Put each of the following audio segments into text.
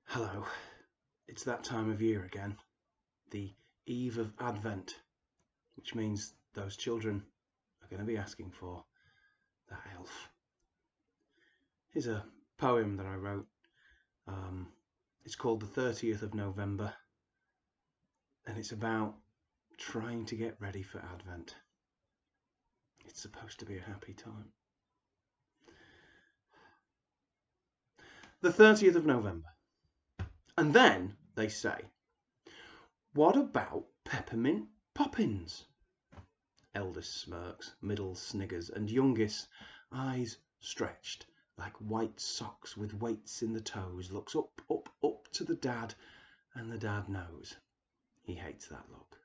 Hello, it's that time of year again, the eve of Advent, which means those children are going to be asking for that elf. Here's a poem that I wrote. It's called The 30th of November, and it's about trying to get ready for Advent. It's supposed to be a happy time. The 30th of November. And then they say, what about peppermint poppins? Eldest smirks, middle sniggers, and youngest, eyes stretched like white socks with weights in the toes, looks up to the dad, and the dad knows. He hates that look.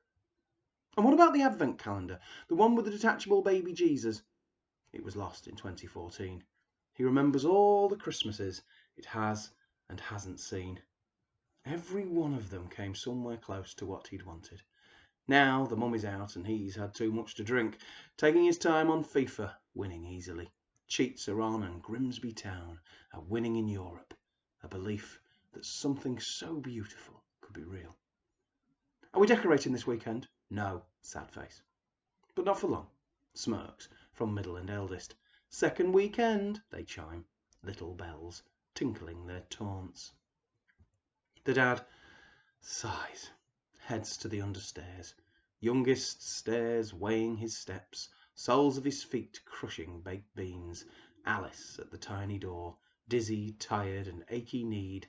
And what about the Advent calendar? The one with the detachable baby Jesus? It was lost in 2014. He remembers all the Christmases it has and hasn't seen. Every one of them came somewhere close to what he'd wanted. Now the mum is out and he's had too much to drink, taking his time on FIFA, winning easily. Cheats are on and Grimsby Town are winning in Europe. A belief that something so beautiful could be real. Are we decorating this weekend? No, sad face. But not for long. Smirks from middle and eldest. Second weekend, they chime, little bells tinkling their taunts. The dad sighs, heads to the understairs. Youngest stares, weighing his steps, soles of his feet crushing baked beans. Alice at the tiny door, dizzy, tired and achy-kneed.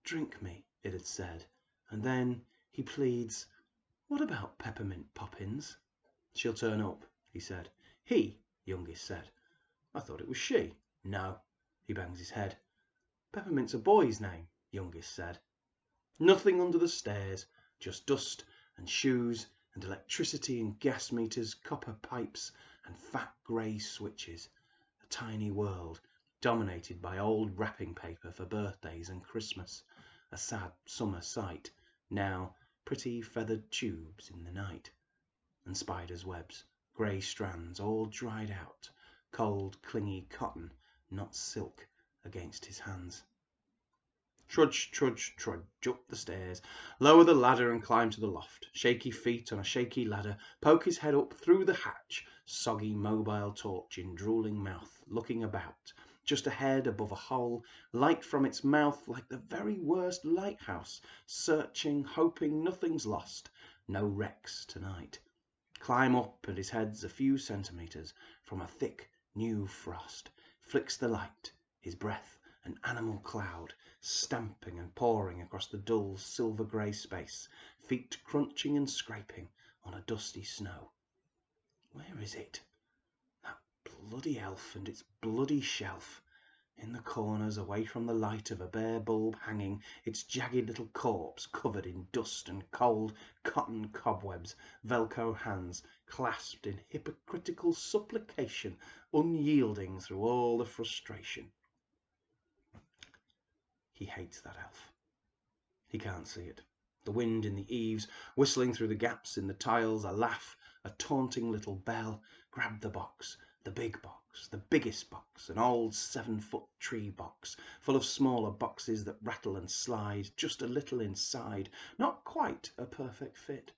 Drink me, it had said, and then he pleads, what about peppermint poppins? She'll turn up, he said. He, youngest said. I thought it was she. No, he bangs his head. Peppermint's a boy's name, youngest said. Nothing under the stairs, just dust and shoes and electricity and gas meters, copper pipes and fat grey switches. A tiny world dominated by old wrapping paper for birthdays and Christmas. A sad summer sight, now pretty feathered tubes in the night. And spiders' webs, grey strands all dried out, cold clingy cotton, not silk, against his hands. Trudge, trudge, trudge up the stairs, lower the ladder and climb to the loft. Shaky feet on a shaky ladder, poke his head up through the hatch. Soggy mobile torch in drooling mouth, looking about. Just ahead above a hole, light from its mouth like the very worst lighthouse. Searching, hoping nothing's lost. No wrecks tonight. Climb up and his head's a few centimetres from a thick new frost. Flicks the light, his breath an animal cloud, stamping and pouring across the dull silver grey space, feet crunching and scraping on a dusty snow. Where is it? That bloody elf and its bloody shelf. In the corners, away from the light of a bare bulb hanging, its jagged little corpse covered in dust and cold cotton cobwebs, Velcro hands clasped in hypocritical supplication, unyielding through all the frustration. He hates that elf. He can't see it. The wind in the eaves, whistling through the gaps in the tiles, a laugh, a taunting little bell. Grab the box, the big box, the biggest box, an old 7-foot tree box, full of smaller boxes that rattle and slide, just a little inside, not quite a perfect fit.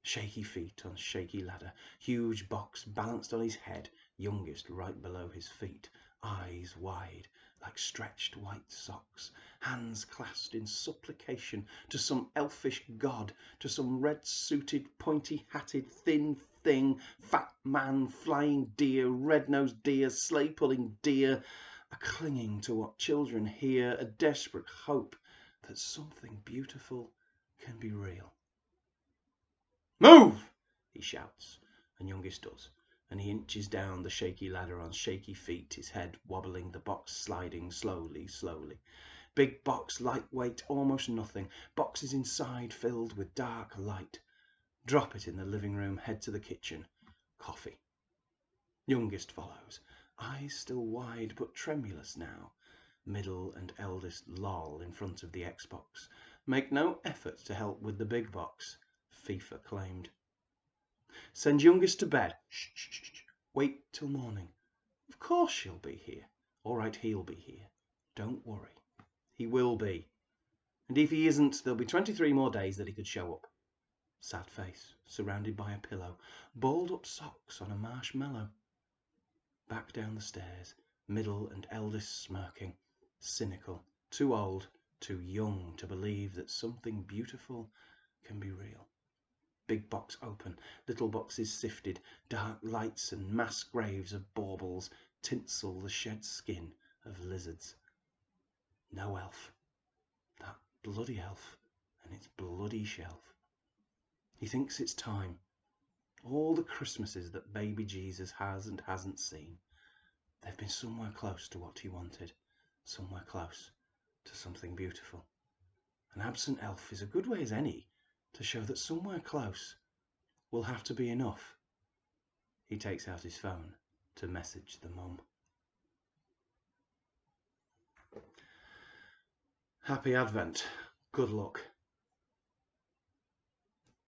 Shaky feet on shaky ladder, huge box balanced on his head, youngest right below his feet, eyes wide like stretched white socks, hands clasped in supplication to some elfish god, to some red-suited, pointy-hatted, thin thing, fat man, flying deer, red-nosed deer, sleigh-pulling deer, a clinging to what children hear, a desperate hope that something beautiful can be real. Move! He shouts, and youngest does, and he inches down the shaky ladder on shaky feet, his head wobbling, the box sliding slowly, slowly. Big box, lightweight, almost nothing, boxes inside filled with dark light. Drop it in the living room, head to the kitchen. Coffee. Youngest follows, eyes still wide but tremulous now. Middle and eldest loll in front of the Xbox. Make no effort to help with the big box, FIFA claimed. Send youngest to bed. Shh, shh, shh, shh. Wait till morning. Of course she'll be here. All right, he'll be here. Don't worry. He will be. And if he isn't, there'll be 23 more days that he could show up. Sad face, surrounded by a pillow, balled up socks on a marshmallow. Back down the stairs, middle and eldest smirking, cynical, too old, too young to believe that something beautiful can be real. Big box open, little boxes sifted, dark lights and mass graves of baubles tinsel the shed skin of lizards. No elf. That bloody elf and its bloody shelf. He thinks it's time. All the Christmases that baby Jesus has and hasn't seen, they've been somewhere close to what he wanted, somewhere close to something beautiful. An absent elf is a good way as any to show that somewhere close will have to be enough. He takes out his phone to message the mum. Happy Advent. Good luck.